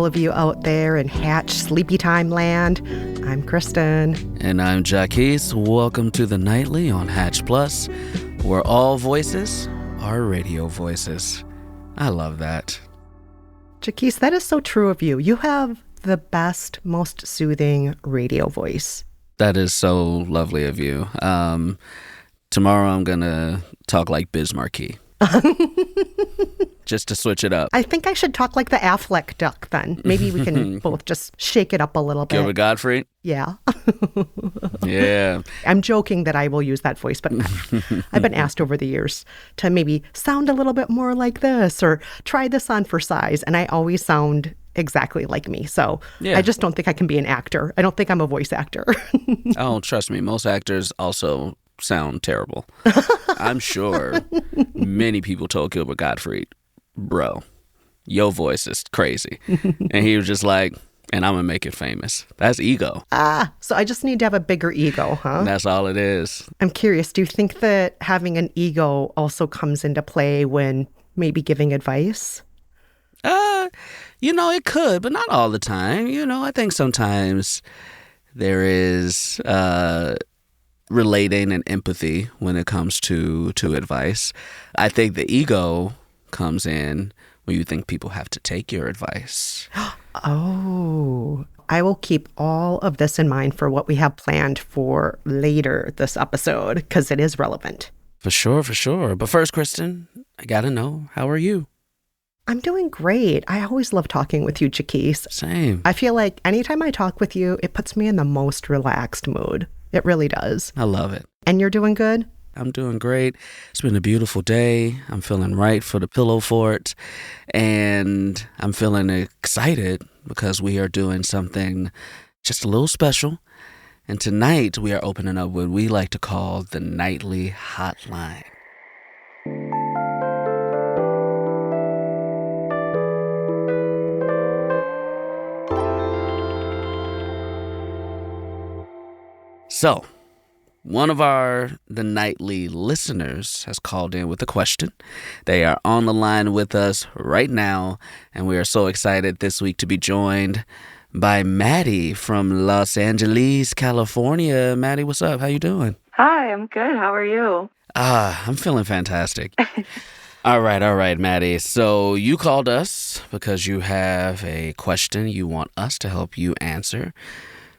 all of you out there in Hatch Sleepy Time land. I'm Kristen. And I'm Jaquis. Welcome to the Nightly on Hatch Plus, where all voices are radio voices. I love that. Jaquis, that is so true of you. You have the best, most soothing radio voice. That is so lovely of you. Tomorrow I'm going to talk like Biz Markie. Just to switch it up. I think I should talk like the Affleck duck then. Maybe we can both just shake it up a little bit. Gilbert Gottfried? Yeah. Yeah. I'm joking that I will use that voice, but I've been asked over the years to maybe sound a little bit more like this or try this on for size. And I always sound exactly like me. So yeah. I just don't think I can be an actor. I don't think I'm a voice actor. Oh, trust me. Most actors also sound terrible. I'm sure many people told Gilbert Gottfried, bro, your voice is crazy. And he was just like, and I'm going to make it famous. That's ego. So I just need to have a bigger ego, huh? That's all it is. I'm curious, do you think that having an ego also comes into play when maybe giving advice? It could, but not all the time. I think sometimes there is relating and empathy when it comes to advice. I think the ego comes in when you think people have to take your advice. Oh, I will keep all of this in mind for what we have planned for later this episode, because it is relevant. For sure. But first, Kristen, I gotta know, how are you? I'm doing great. I always love talking with you, Jaquis. Same. I feel like anytime I talk with you, it puts me in the most relaxed mood. It really does. I love it. And you're doing good? I'm doing great. It's been a beautiful day. I'm feeling right for the pillow fort. And I'm feeling excited because we are doing something just a little special. And tonight we are opening up what we like to call the Nightly Hotline. So, one of the Nightly listeners has called in with a question. They are on the line with us right now, and we are so excited this week to be joined by Maddie from Los Angeles, California. Maddie, what's up? How you doing? Hi, I'm good. How are you? I'm feeling fantastic. All right, Maddie. So you called us because you have a question you want us to help you answer.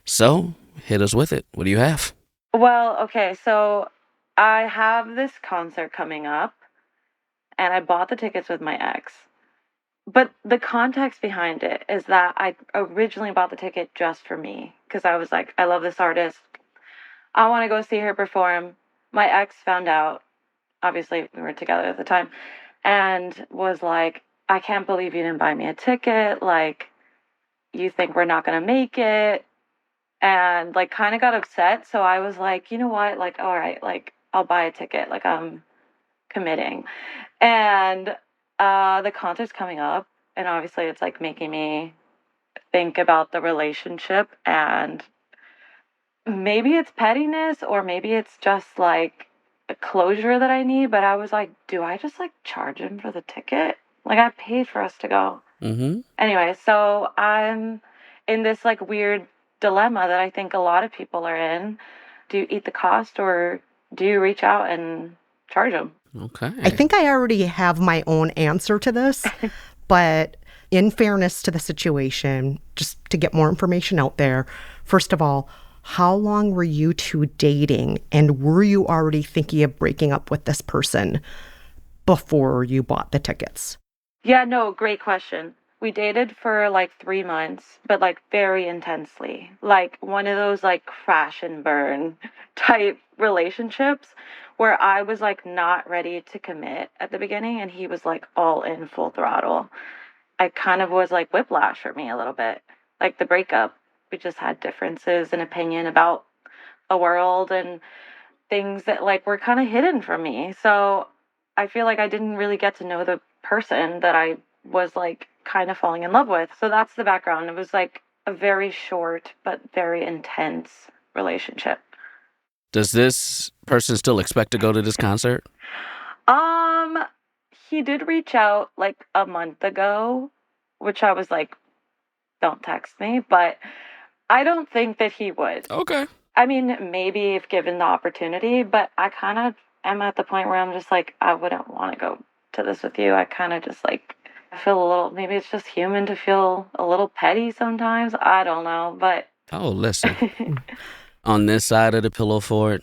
So hit us with it. What do you have? Well, okay, so I have this concert coming up, and I bought the tickets with my ex. But the context behind it is that I originally bought the ticket just for me, because I was like, I love this artist. I want to go see her perform. My ex found out, obviously we were together at the time, and was like, I can't believe you didn't buy me a ticket. Like, you think we're not going to make it? And like kind of got upset. So I was like, you know what? Like, all right, like I'll buy a ticket. Like I'm committing. And the concert's coming up. And obviously it's like making me think about the relationship. And maybe it's pettiness or maybe it's just like a closure that I need. But I was like, do I just like charge him for the ticket? Like I paid for us to go. Mm-hmm. Anyway, so I'm in this like weird dilemma that I think a lot of people are in. Do you eat the cost or do you reach out and charge them? Okay. I think I already have my own answer to this, but in fairness to the situation, just to get more information out there, first of all, how long were you two dating and were you already thinking of breaking up with this person before you bought the tickets? Yeah, no, great question. We dated for like 3 months, but like very intensely. Like one of those like crash and burn type relationships where I was like not ready to commit at the beginning and he was like all in full throttle. I kind of was like whiplash for me a little bit. Like the breakup, we just had differences in opinion about the world and things that like were kind of hidden from me. So I feel like I didn't really get to know the person that I was like kind of falling in love with. So that's the background. It was like a very short but very intense relationship. Does this person still expect to go to this concert? He did reach out like a month ago, which I was like don't text me, but I don't think that he would. Okay. I mean, maybe if given the opportunity, but I kind of am at the point where I'm just like, I wouldn't want to go to this with you. I kind of just like, I feel a little, maybe it's just human to feel a little petty sometimes. I don't know, but. Oh, listen. On this side of the pillow fort,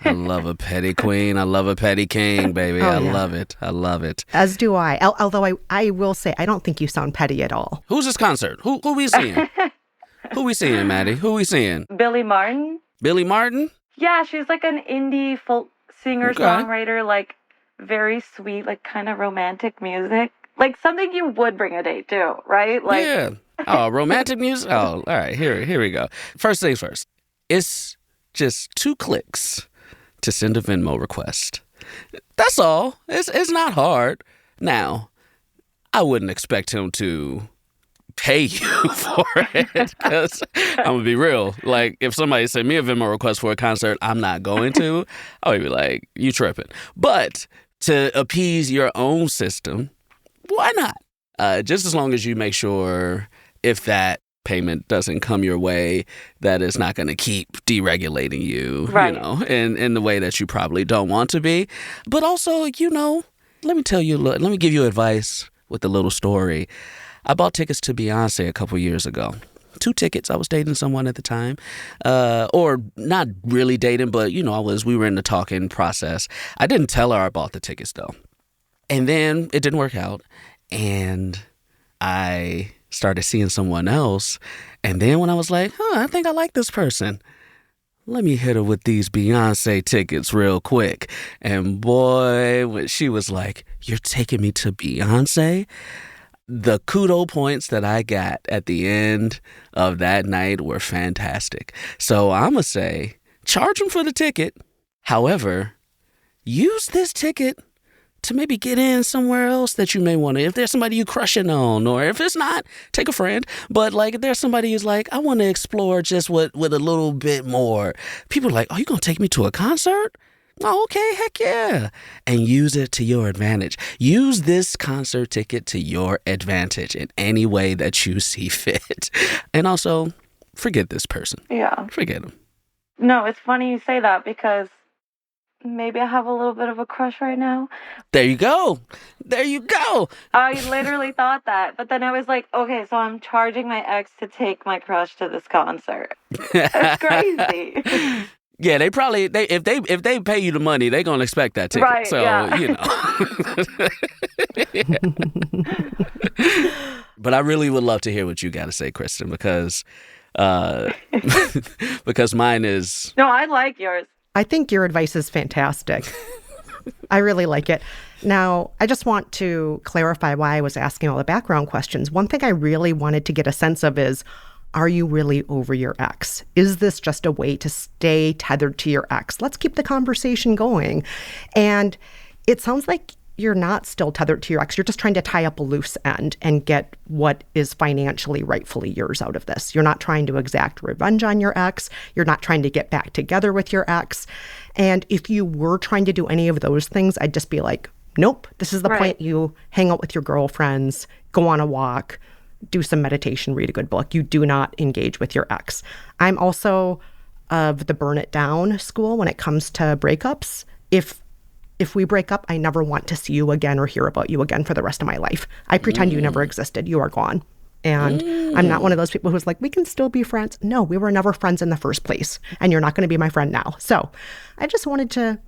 I love a petty queen. I love a petty king, baby. I love it. I love it. As do I. Although I will say, I don't think you sound petty at all. Who's this concert? Who we seeing? Who we seeing, Maddie? Who we seeing? Billy Martin. Billy Martin? Yeah, she's like an indie folk singer-songwriter, like very sweet, like kind of romantic music. Like something you would bring a date to, right? Like, yeah. Oh, romantic music? Oh, all right. Here we go. First things first. It's just 2 clicks to send a Venmo request. That's all. It's not hard. Now, I wouldn't expect him to pay you for it, because I'm going to be real. Like, if somebody sent me a Venmo request for a concert I'm not going to, I would be like, you tripping. But to appease your own system, why not? Just as long as you make sure if that payment doesn't come your way, that is not going to keep deregulating you, right. You know, in the way that you probably don't want to be. But also, you know, let me give you advice with a little story. I bought tickets to Beyoncé a couple years ago. 2 tickets. I was dating someone at the time, or not really dating, but you know, we were in the talking process. I didn't tell her I bought the tickets though. And then it didn't work out, and I started seeing someone else. And then when I was like, I think I like this person, let me hit her with these Beyonce tickets real quick. And boy, when she was like, you're taking me to Beyonce? The kudo points that I got at the end of that night were fantastic. So I'm going to say, charge them for the ticket. However, use this ticket to maybe get in somewhere else that you may want to. If there's somebody you crushing on, or if it's not, take a friend. But like, if there's somebody who's like, I want to explore just with a little bit more. People are like, oh, you going to take me to a concert? Oh, okay, heck yeah. And use it to your advantage. Use this concert ticket to your advantage in any way that you see fit. And also, forget this person. Yeah. Forget him. No, it's funny you say that, because maybe I have a little bit of a crush right now. There you go. There you go. I literally thought that. But then I was like, okay, so I'm charging my ex to take my crush to this concert. It's crazy. Yeah, if they pay you the money, they're gonna expect that ticket. Right, so yeah. You know. But I really would love to hear what you got to say, Kristen, because because mine is. No, I like yours. I think your advice is fantastic. I really like it. Now, I just want to clarify why I was asking all the background questions. One thing I really wanted to get a sense of is, are you really over your ex? Is this just a way to stay tethered to your ex? Let's keep the conversation going. And it sounds like you're not still tethered to your ex. You're just trying to tie up a loose end and get what is financially rightfully yours out of this. You're not trying to exact revenge on your ex. You're not trying to get back together with your ex. And if you were trying to do any of those things, I'd just be like, nope, this is the point. You hang out with your girlfriends, go on a walk, do some meditation, read a good book. You do not engage with your ex. I'm also of the burn it down school when it comes to breakups. If we break up, I never want to see you again or hear about you again for the rest of my life. I pretend you never existed. You are gone. And I'm not one of those people who's like, we can still be friends. No, we were never friends in the first place. And you're not going to be my friend now. So I just wanted to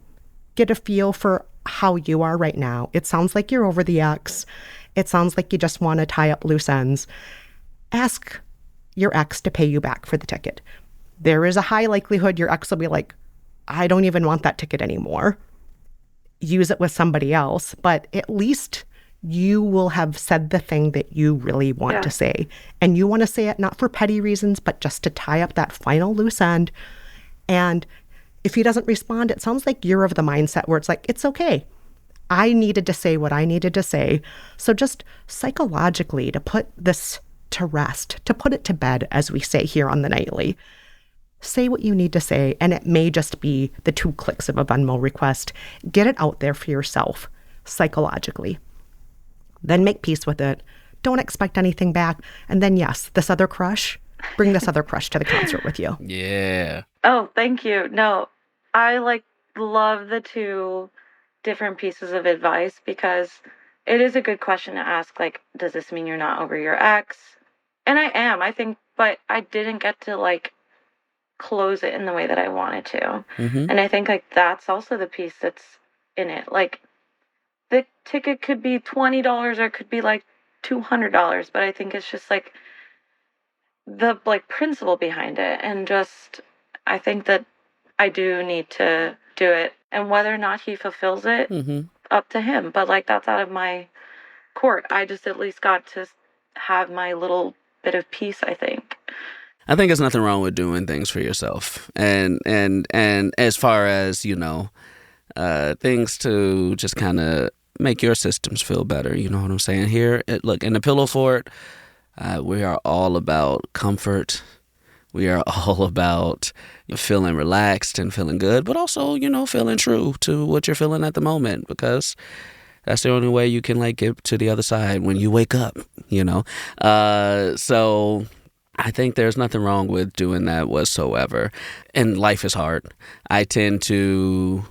get a feel for how you are right now. It sounds like you're over the ex. It sounds like you just want to tie up loose ends. Ask your ex to pay you back for the ticket. There is a high likelihood your ex will be like, I don't even want that ticket anymore. Use it with somebody else. But at least you will have said the thing that you really want to say. And you want to say it not for petty reasons, but just to tie up that final loose end. And if he doesn't respond, it sounds like you're of the mindset where it's like, it's okay. I needed to say what I needed to say. So just psychologically, to put this to rest, to put it to bed, as we say here on the Nightly, say what you need to say. And it may just be the 2 clicks of a Venmo request. Get it out there for yourself psychologically. Then make peace with it. Don't expect anything back. And then, yes, this other crush, bring this other crush to the concert with you. Yeah. Oh, thank you. No, I love the two different pieces of advice because it is a good question to ask. Like, does this mean you're not over your ex? And I am, I think, but I didn't get to close it in the way that I wanted to. Mm-hmm. And I think that's also the piece that's in it. Like, the ticket could be $20 or it could be $200, but I think it's just the principle behind it, and just I think that I do need to do it, and whether or not he fulfills it, up to him. But that's out of my court. I just at least got to have my little bit of peace, I think. I think there's nothing wrong with doing things for yourself, and as far as things to just kind of make your systems feel better. You know what I'm saying? Here, look, in the Pillow Fort, we are all about comfort. We are all about feeling relaxed and feeling good, but also, feeling true to what you're feeling at the moment, because that's the only way you can get to the other side when you wake up, So I think there's nothing wrong with doing that whatsoever. And life is hard. I tend to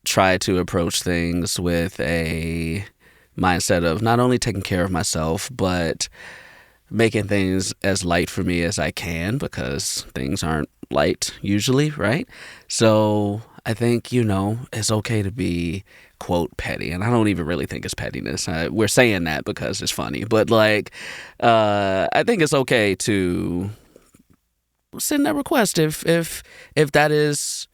try to approach things with a mindset of not only taking care of myself, but making things as light for me as I can, because things aren't light usually, right? So I think, it's okay to be, quote, petty. And I don't even really think it's pettiness. We're saying that because it's funny. But I think it's okay to send that request if that is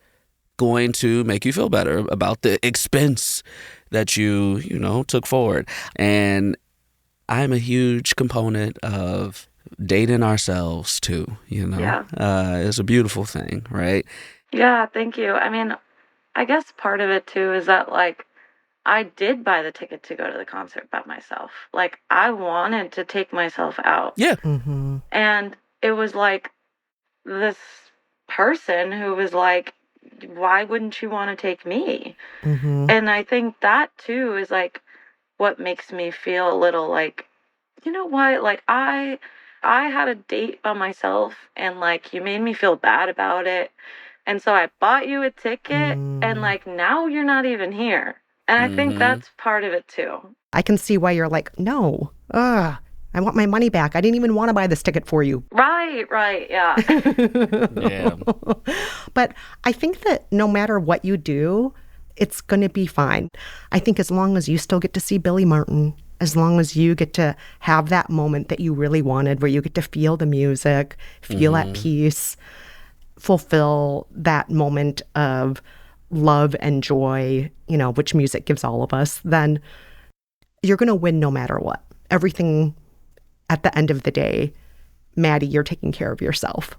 going to make you feel better about the expense that you took forward. And I'm a huge component of dating ourselves too, Yeah. It's a beautiful thing, right? Yeah, thank you. I mean, I guess part of it too is that I did buy the ticket to go to the concert by myself. I wanted to take myself out. Yeah. Mm-hmm. And it was this person who was why wouldn't you want to take me? Mm-hmm. And I think that too is what makes me feel a little you know what? I had a date by myself, and you made me feel bad about it. And so I bought you a ticket, and now you're not even here. And I think that's part of it too. I can see why you're no, I want my money back. I didn't even want to buy this ticket for you. Right, yeah. Yeah. But I think that no matter what you do, it's going to be fine. I think as long as you still get to see Billy Martin, as long as you get to have that moment that you really wanted, where you get to feel the music, feel at peace, fulfill that moment of love and joy, which music gives all of us, then you're going to win no matter what. Everything at the end of the day, Maddie, you're taking care of yourself.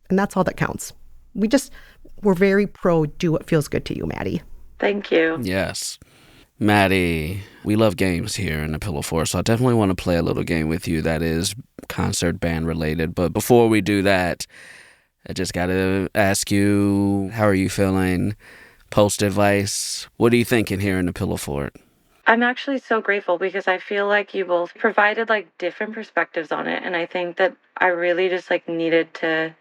And that's all that counts. We're very pro do what feels good to you, Maddie. Thank you. Yes. Maddie, we love games here in the Pillow Fort, so I definitely want to play a little game with you that is concert band related. But before we do that, I just got to ask you, how are you feeling? Post advice. What are you thinking here in the Pillow Fort? I'm actually so grateful because I feel like you both provided different perspectives on it. And I think that I really just needed to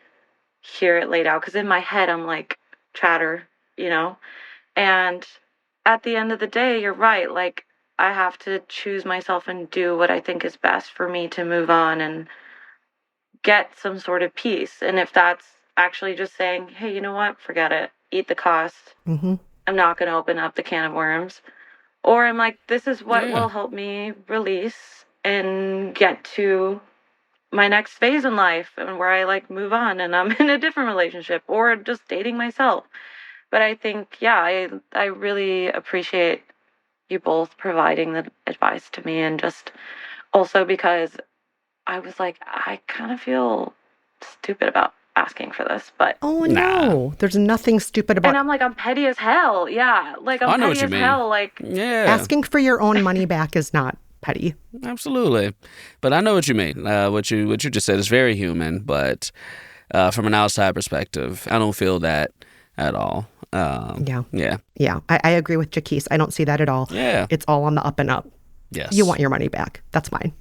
hear it laid out, because in my head I'm chatter, and at the end of the day, you're right. I have to choose myself and do what I think is best for me to move on and get some sort of peace. And if that's actually just saying, hey, you know what? Forget it. Eat the cost. Mm-hmm. I'm not going to open up the can of worms. Or I'm this is what will help me release and get to my next phase in life, and where I move on and I'm in a different relationship or just dating myself. But I think, yeah, I really appreciate you both providing the advice to me, and just also because I was I kind of feel stupid about asking for this, but oh no, there's nothing stupid about. And I'm petty as hell. Yeah, I'm I know petty what you as mean. hell. Yeah, asking for your own money back is not petty. Absolutely. But I know what you mean. What you just said is very human, but from an outside perspective, I don't feel that at all. Yeah. I agree with Jaquis. I don't see that at all. Yeah. It's all on the up and up. Yes. You want your money back. That's fine.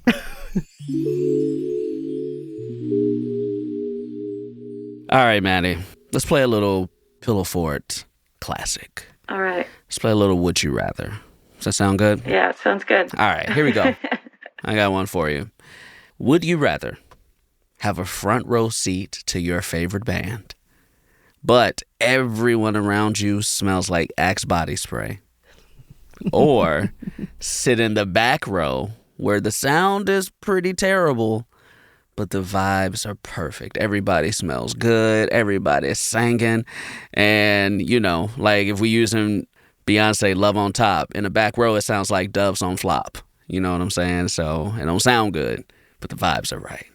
All right, Maddie. Let's play a little Pillow Fort classic. All right. Let's play a little Would You Rather. Does that sound good? Yeah, it sounds good. All right, here we go. I got one for you. Would you rather have a front row seat to your favorite band, but everyone around you smells like Axe body spray? Or sit in the back row where the sound is pretty terrible, but the vibes are perfect. Everybody smells good. Everybody is singing. And, like if we using Beyoncé Love on Top, in the back row, it sounds like Doves on Flop. You know what I'm saying? So it don't sound good, but the vibes are right.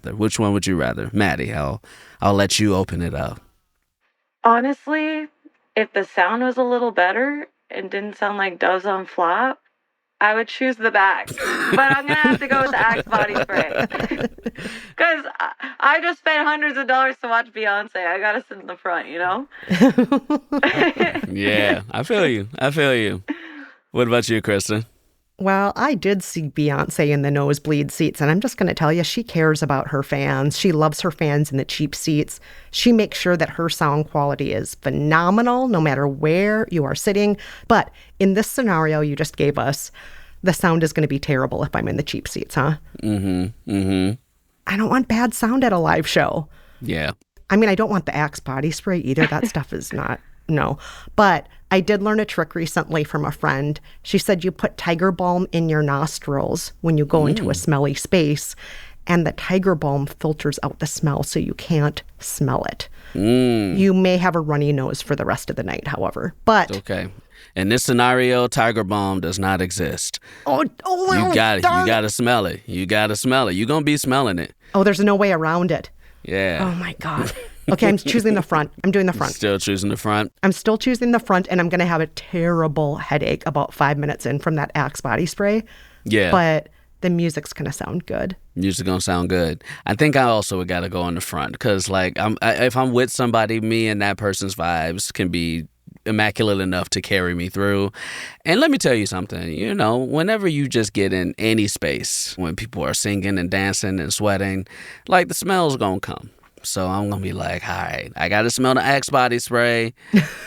Which one would you rather? Maddie, I'll let you open it up. Honestly, if the sound was a little better and didn't sound like Doves on Flop, I would choose the back. But I'm going to have to go with the Axe body spray. Because I just spent hundreds of dollars to watch Beyonce. I got to sit in the front, Yeah, I feel you. What about you, Kristen? Well, I did see Beyonce in the nosebleed seats, and I'm just going to tell you, she cares about her fans. She loves her fans in the cheap seats. She makes sure that her sound quality is phenomenal no matter where you are sitting. But in this scenario you just gave us, the sound is going to be terrible if I'm in the cheap seats, huh? I don't want bad sound at a live show. Yeah. I mean, I don't want the Axe body spray either. That stuff is not, no. But I did learn a trick recently from a friend. She said you put Tiger Balm in your nostrils when you go into a smelly space, and the Tiger Balm filters out the smell so you can't smell it. You may have a runny nose for the rest of the night, however. But okay. In this scenario, Tiger Balm does not exist. You got to smell it. You got to smell it. You're going to be smelling it. Oh, there's no way around it. Yeah. Oh, my God. Okay, I'm choosing the front. I'm doing the front. Still choosing the front? I'm still choosing the front, and I'm going to have a terrible headache about 5 minutes in from that Axe body spray. Yeah. But the music's going to sound good. Music's going to sound good. I think I also would got to go in the front because, if I'm with somebody, me and that person's vibes can be immaculate enough to carry me through. And let me tell you something, whenever you just get in any space, when people are singing and dancing and sweating, the smell's going to come. So I'm going to be like, all right, I got to smell the Axe body spray.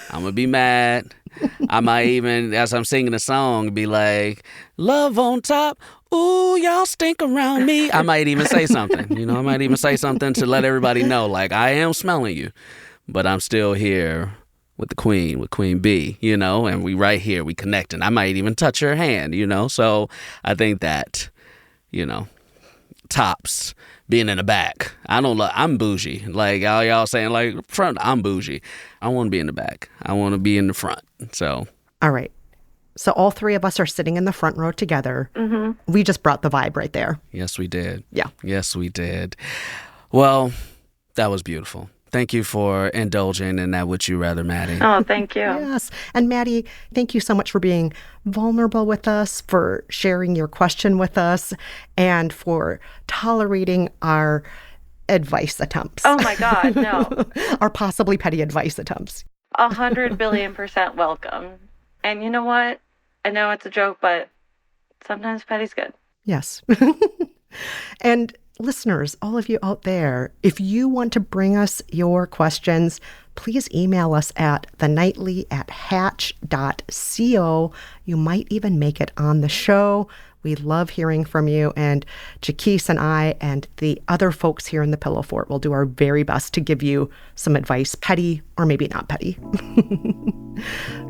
I'm going to be mad. I might even, as I'm singing the song, be like, love on top. Ooh, y'all stink around me. I might even say something. I might even say something to let everybody know, I am smelling you. But I'm still here with the queen, with Queen B, and we right here, we connecting. I might even touch her hand, So I think that, tops being in the back. I'm bougie. All y'all saying front, I'm bougie. I want to be in the back. I want to be in the front. So. All right. So all three of us are sitting in the front row together. Mm-hmm. We just brought the vibe right there. Yes, we did. Yeah. Yes, we did. Well, that was beautiful. Thank you for indulging in that Would You Rather, Maddie. Oh, thank you. Yes. And Maddie, thank you so much for being vulnerable with us, for sharing your question with us, and for tolerating our advice attempts. Oh my God, no. Our possibly petty advice attempts. 100 billion% welcome. And you know what? I know it's a joke, but sometimes petty's good. Yes. And listeners, all of you out there, if you want to bring us your questions, please email us at thenightly@hatch.co. You might even make it on the show. We love hearing from you, and Jaquis and I and the other folks here in the Pillow Fort will do our very best to give you some advice, petty or maybe not petty.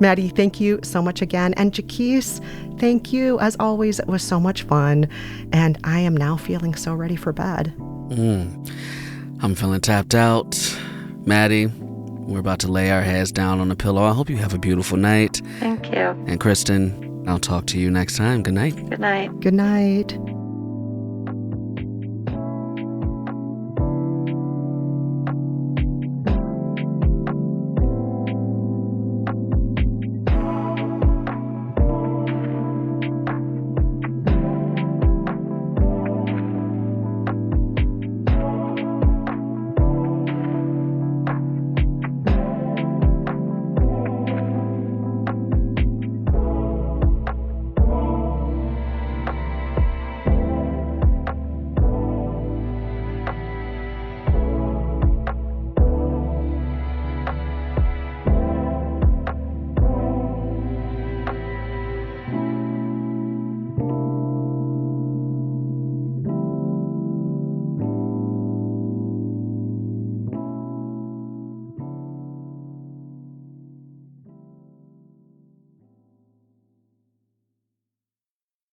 Maddie, thank you so much again. And Jaquis, thank you. As always, it was so much fun. And I am now feeling so ready for bed. I'm feeling tapped out. Maddie, we're about to lay our heads down on the pillow. I hope you have a beautiful night. Thank you. And Kristen, I'll talk to you next time. Good night. Good night. Good night.